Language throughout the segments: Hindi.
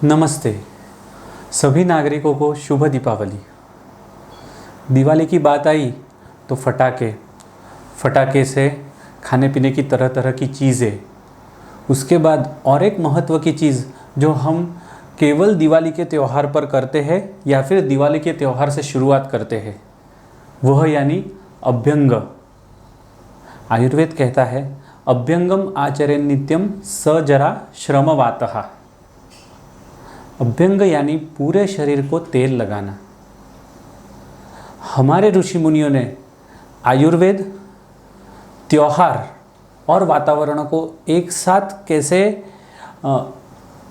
नमस्ते सभी नागरिकों को शुभ दीपावली। दिवाली की बात आई तो फटाके से खाने पीने की तरह तरह की चीज़ें। उसके बाद और एक महत्व की चीज़ जो हम केवल दिवाली के त्यौहार पर करते हैं या फिर दिवाली के त्यौहार से शुरुआत करते हैं, वह यानी अभ्यंग। आयुर्वेद कहता है अभ्यंगम आचरेन नित्यम स जरा श्रमवातः। अभ्यंग यानी पूरे शरीर को तेल लगाना। हमारे ऋषि मुनियों ने आयुर्वेद, त्योहार और वातावरण को एक साथ कैसे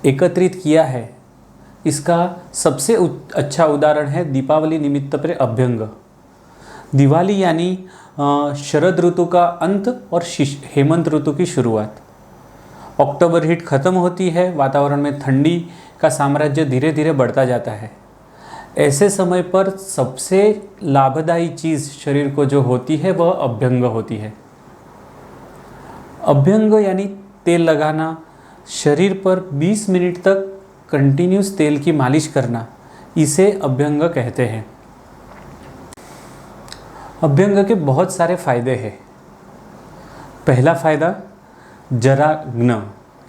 एकत्रित किया है, इसका सबसे अच्छा उदाहरण है दीपावली निमित्त पर अभ्यंग। दिवाली यानी शरद ऋतु का अंत और हेमंत ऋतु की शुरुआत। अक्टूबर हीट खत्म होती है, वातावरण में ठंडी का साम्राज्य धीरे धीरे बढ़ता जाता है। ऐसे समय पर सबसे लाभदायी चीज़ शरीर को जो होती है वह अभ्यंग होती है। अभ्यंग यानी तेल लगाना, शरीर पर 20 मिनट तक कंटिन्यूस तेल की मालिश करना, इसे अभ्यंग कहते हैं। अभ्यंग के बहुत सारे फायदे हैं। पहला फायदा जराग्न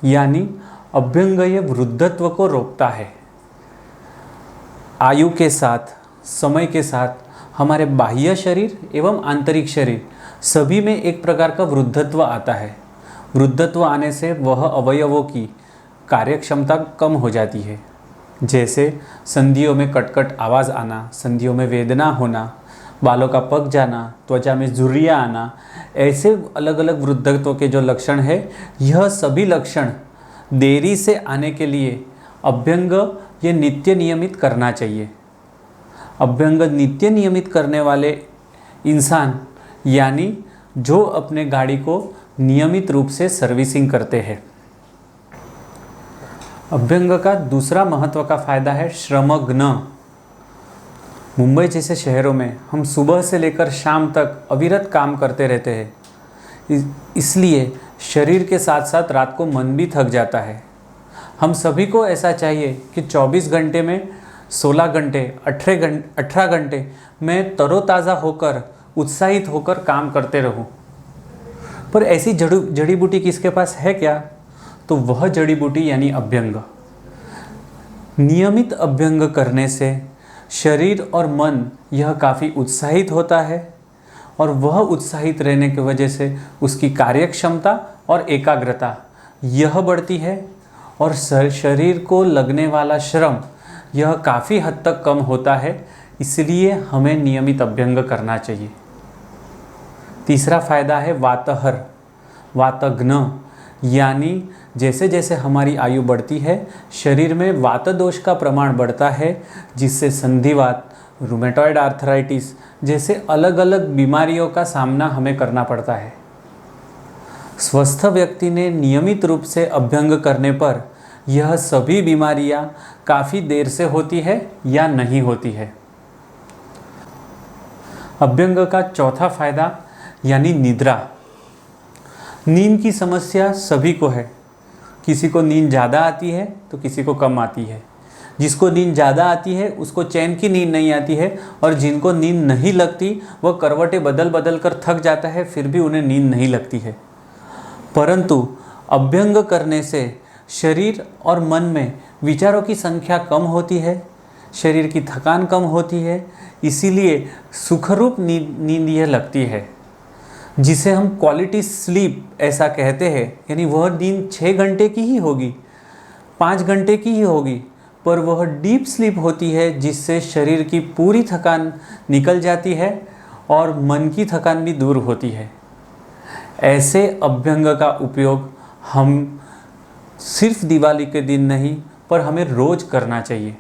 यानी अभ्यंग ये वृद्धत्व को रोकता है। आयु के साथ, समय के साथ हमारे बाह्य शरीर एवं आंतरिक शरीर सभी में एक प्रकार का वृद्धत्व आता है। वृद्धत्व आने से वह अवयवों की कार्यक्षमता कम हो जाती है, जैसे संधियों में कटकट आवाज़ आना, संधियों में वेदना होना, बालों का पक जाना, त्वचा में झुर्रियाँ आना। ऐसे अलग अलग वृद्धत्व के जो लक्षण है, यह सभी लक्षण देरी से आने के लिए अभ्यंग ये नित्य नियमित करना चाहिए। अभ्यंग नित्य नियमित करने वाले इंसान यानी जो अपने गाड़ी को नियमित रूप से सर्विसिंग करते हैं। अभ्यंग का दूसरा महत्व का फायदा है श्रमघ्न। मुंबई जैसे शहरों में हम सुबह से लेकर शाम तक अविरत काम करते रहते हैं, इसलिए शरीर के साथ साथ रात को मन भी थक जाता है। हम सभी को ऐसा चाहिए कि 24 घंटे में 16 घंटे 18 घंटे मैं तरोताज़ा होकर, उत्साहित होकर काम करते रहूं। पर ऐसी जड़ी बूटी किसके पास है क्या? तो वह जड़ी बूटी यानी अभ्यंग। नियमित अभ्यंग करने से शरीर और मन यह काफ़ी उत्साहित होता है और वह उत्साहित रहने की वजह से उसकी कार्यक्षमता और एकाग्रता यह बढ़ती है और शरीर को लगने वाला श्रम यह काफ़ी हद तक कम होता है। इसलिए हमें नियमित अभ्यंग करना चाहिए। तीसरा फायदा है वातहर, वातघ्न यानी जैसे जैसे हमारी आयु बढ़ती है, शरीर में वात दोष का प्रमाण बढ़ता है, जिससे संधिवात, रूमेटॉइड आर्थराइटिस जैसे अलग अलग बीमारियों का सामना हमें करना पड़ता है। स्वस्थ व्यक्ति ने नियमित रूप से अभ्यंग करने पर यह सभी बीमारियां काफ़ी देर से होती है या नहीं होती है। अभ्यंग का चौथा फायदा यानी निद्रा। नींद की समस्या सभी को है। किसी को नींद ज़्यादा आती है तो किसी को कम आती है। जिसको नींद ज़्यादा आती है उसको चैन की नींद नहीं आती है, और जिनको नींद नहीं लगती वह करवटें बदल बदल कर थक जाता है, फिर भी उन्हें नींद नहीं लगती है। परंतु अभ्यंग करने से शरीर और मन में विचारों की संख्या कम होती है, शरीर की थकान कम होती है, इसीलिए सुखरूप नींद यह लगती है, जिसे हम क्वालिटी स्लीप ऐसा कहते हैं। यानी वह नींद 6 घंटे की ही होगी, 5 घंटे की ही होगी, पर वह डीप स्लीप होती है, जिससे शरीर की पूरी थकान निकल जाती है और मन की थकान भी दूर होती है। ऐसे अभ्यंग का उपयोग हम सिर्फ दिवाली के दिन नहीं, पर हमें रोज़ करना चाहिए।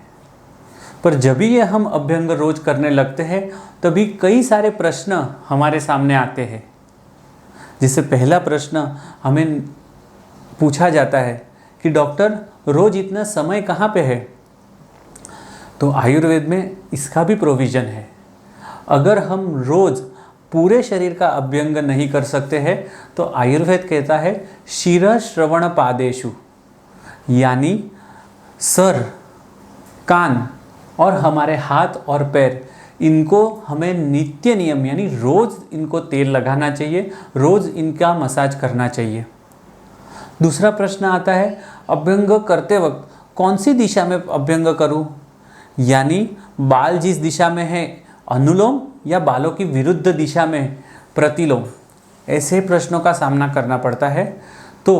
पर जब भी ये हम अभ्यंग रोज़ करने लगते हैं, तभी कई सारे प्रश्न हमारे सामने आते हैं। जिससे पहला प्रश्न हमें पूछा जाता है कि डॉक्टर रोज़ इतना समय कहाँ पे है? तो आयुर्वेद में इसका भी प्रोविज़न है। अगर हम रोज़ पूरे शरीर का अभ्यंग नहीं कर सकते हैं तो आयुर्वेद कहता है शिर श्रवण पादेशु, यानी सर, कान और हमारे हाथ और पैर, इनको हमें नित्य नियम यानी रोज़ इनको तेल लगाना चाहिए, रोज़ इनका मसाज करना चाहिए। दूसरा प्रश्न आता है, अभ्यंग करते वक्त कौन सी दिशा में अभ्यंग करूं? यानी बाल जिस दिशा में है अनुलोम या बालों की विरुद्ध दिशा में प्रतिलोम, ऐसे प्रश्नों का सामना करना पड़ता है। तो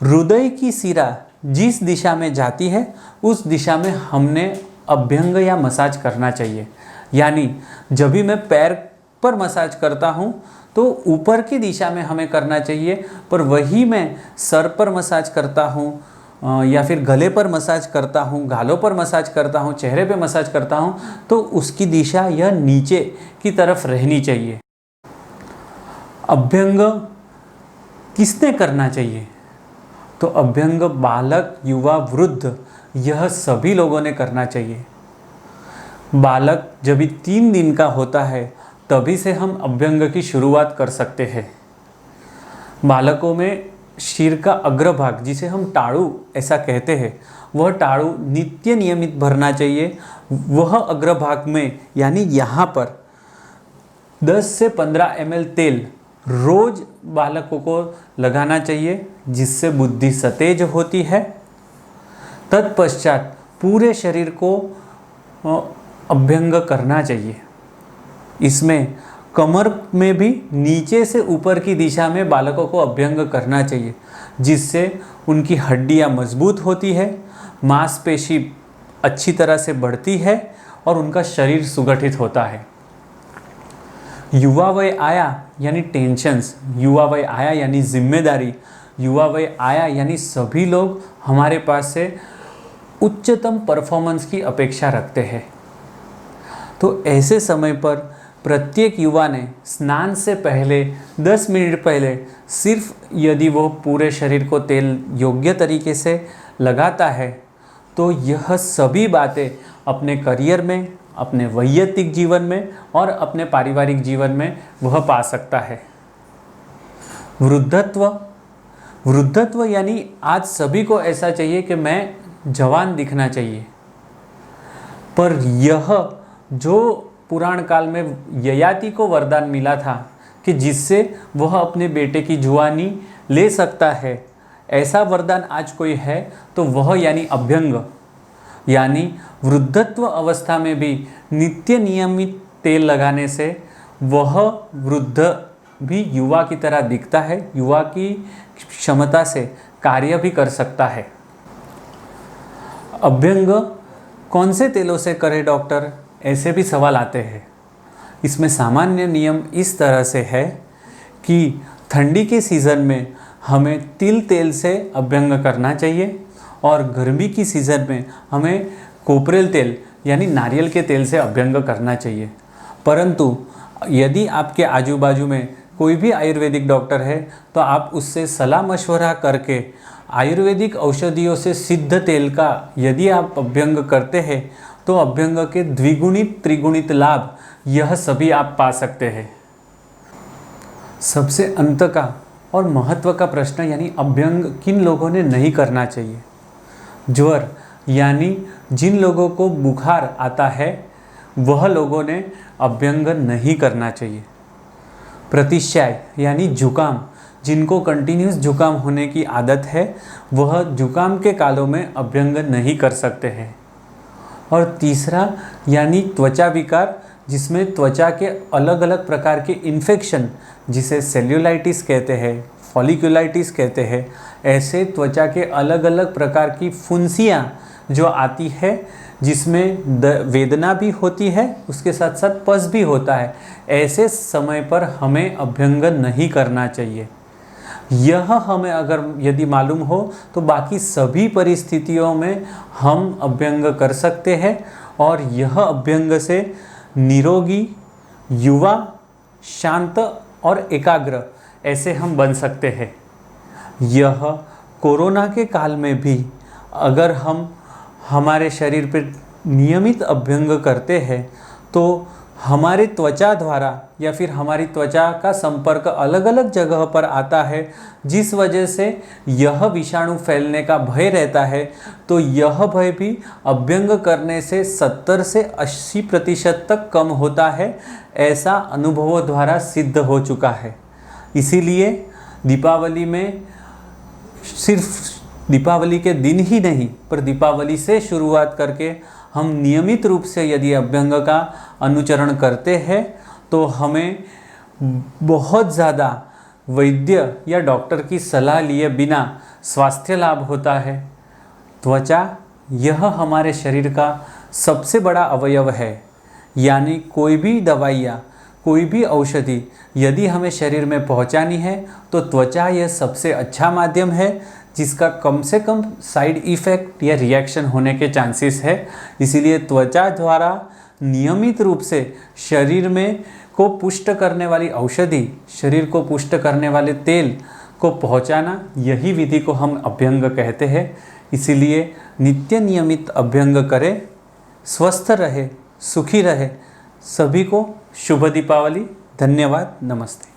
हृदय की शिरा जिस दिशा में जाती है उस दिशा में हमने अभ्यंग या मसाज करना चाहिए। यानी जब भी मैं पैर पर मसाज करता हूँ तो ऊपर की दिशा में हमें करना चाहिए, पर वही मैं सर पर मसाज करता हूँ या फिर गले पर मसाज करता हूँ, गालों पर मसाज करता हूँ, चेहरे पे मसाज करता हूँ, तो उसकी दिशा यह नीचे की तरफ रहनी चाहिए। अभ्यंग किसने करना चाहिए? तो अभ्यंग बालक, युवा, वृद्ध, यह सभी लोगों ने करना चाहिए। बालक जब भी 3 दिन का होता है तभी से हम अभ्यंग की शुरुआत कर सकते हैं। बालकों में सिर का अग्रभाग, जिसे हम टाड़ू ऐसा कहते हैं, वह टाड़ू नित्य नियमित भरना चाहिए। वह अग्रभाग में यानी यहाँ पर 10 से 15 ml तेल रोज बालकों को लगाना चाहिए, जिससे बुद्धि सतेज होती है। तत्पश्चात पूरे शरीर को अभ्यंग करना चाहिए। इसमें कमर में भी नीचे से ऊपर की दिशा में बालकों को अभ्यंग करना चाहिए, जिससे उनकी हड्डियां मजबूत होती है, मांसपेशी अच्छी तरह से बढ़ती है और उनका शरीर सुगठित होता है। युवा वय आया यानी टेंशन्स, युवा वय आया यानी जिम्मेदारी, युवा वय आया यानी सभी लोग हमारे पास से उच्चतम परफॉर्मेंस की अपेक्षा रखते हैं। तो ऐसे समय पर प्रत्येक युवा ने स्नान से पहले 10 मिनट पहले सिर्फ यदि वो पूरे शरीर को तेल योग्य तरीके से लगाता है तो यह सभी बातें अपने करियर में, अपने वैयक्तिक जीवन में और अपने पारिवारिक जीवन में वह पा सकता है। वृद्धत्व यानी आज सभी को ऐसा चाहिए कि मैं जवान दिखना चाहिए, पर यह जो पुराण काल में ययाति को वरदान मिला था कि जिससे वह अपने बेटे की जुआनी ले सकता है, ऐसा वरदान आज कोई है तो वह यानी अभ्यंग, यानी वृद्धत्व अवस्था में भी नित्य नियमित तेल लगाने से वह वृद्ध भी युवा की तरह दिखता है, युवा की क्षमता से कार्य भी कर सकता है। अभ्यंग कौन से तेलों से करें डॉक्टर, ऐसे भी सवाल आते हैं। इसमें सामान्य नियम इस तरह से है कि ठंडी के सीज़न में हमें तिल तेल से अभ्यंग करना चाहिए और गर्मी की सीज़न में हमें कोपरेल तेल यानी नारियल के तेल से अभ्यंग करना चाहिए। परंतु यदि आपके आजू बाजू में कोई भी आयुर्वेदिक डॉक्टर है तो आप उससे सलाह मशवरा करके आयुर्वेदिक औषधियों से सिद्ध तेल का यदि आप अभ्यंग करते हैं तो अभ्यंग के द्विगुणित त्रिगुणित लाभ यह सभी आप पा सकते हैं। सबसे अंत का और महत्व का प्रश्न यानी अभ्यंग किन लोगों ने नहीं करना चाहिए। ज्वर यानी जिन लोगों को बुखार आता है वह लोगों ने अभ्यंग नहीं करना चाहिए। प्रतिश्याय यानी जुकाम, जिनको कंटिन्यूस जुकाम होने की आदत है वह जुकाम के कालों में अभ्यंग नहीं कर सकते हैं। और तीसरा यानी त्वचा विकार, जिसमें त्वचा के अलग अलग प्रकार के इन्फेक्शन, जिसे सेल्यूलाइटिस कहते हैं, फॉलिकुलाइटिस कहते हैं, ऐसे त्वचा के अलग अलग प्रकार की फुंसियाँ जो आती है, जिसमें वेदना भी होती है, उसके साथ साथ पस भी होता है, ऐसे समय पर हमें अभ्यंग नहीं करना चाहिए। यह हमें अगर यदि मालूम हो तो बाकी सभी परिस्थितियों में हम अभ्यंग कर सकते हैं और यह अभ्यंग से निरोगी, युवा, शांत और एकाग्र ऐसे हम बन सकते हैं। यह कोरोना के काल में भी अगर हम हमारे शरीर पर नियमित अभ्यंग करते हैं तो हमारी त्वचा द्वारा या फिर हमारी त्वचा का संपर्क अलग अलग जगह पर आता है, जिस वजह से यह विषाणु फैलने का भय रहता है, तो यह भय भी अभ्यंग करने से 70 से 80% तक कम होता है, ऐसा अनुभवों द्वारा सिद्ध हो चुका है। इसीलिए दीपावली में सिर्फ दीपावली के दिन ही नहीं, पर दीपावली से शुरुआत करके हम नियमित रूप से यदि अभ्यंग का अनुचरण करते हैं तो हमें बहुत ज़्यादा वैद्य या डॉक्टर की सलाह लिए बिना स्वास्थ्य लाभ होता है। त्वचा यह हमारे शरीर का सबसे बड़ा अवयव है, यानी कोई भी दवाइयाँ, कोई भी औषधि यदि हमें शरीर में पहुंचानी है तो त्वचा यह सबसे अच्छा माध्यम है, जिसका कम से कम साइड इफ़ेक्ट या रिएक्शन होने के चांसेस है। इसीलिए त्वचा द्वारा नियमित रूप से शरीर में को पुष्ट करने वाली औषधि, शरीर को पुष्ट करने वाले तेल को पहुंचाना, यही विधि को हम अभ्यंग कहते हैं। इसीलिए नित्य नियमित अभ्यंग करें, स्वस्थ रहे, सुखी रहे। सभी को शुभ दीपावली। धन्यवाद। नमस्ते।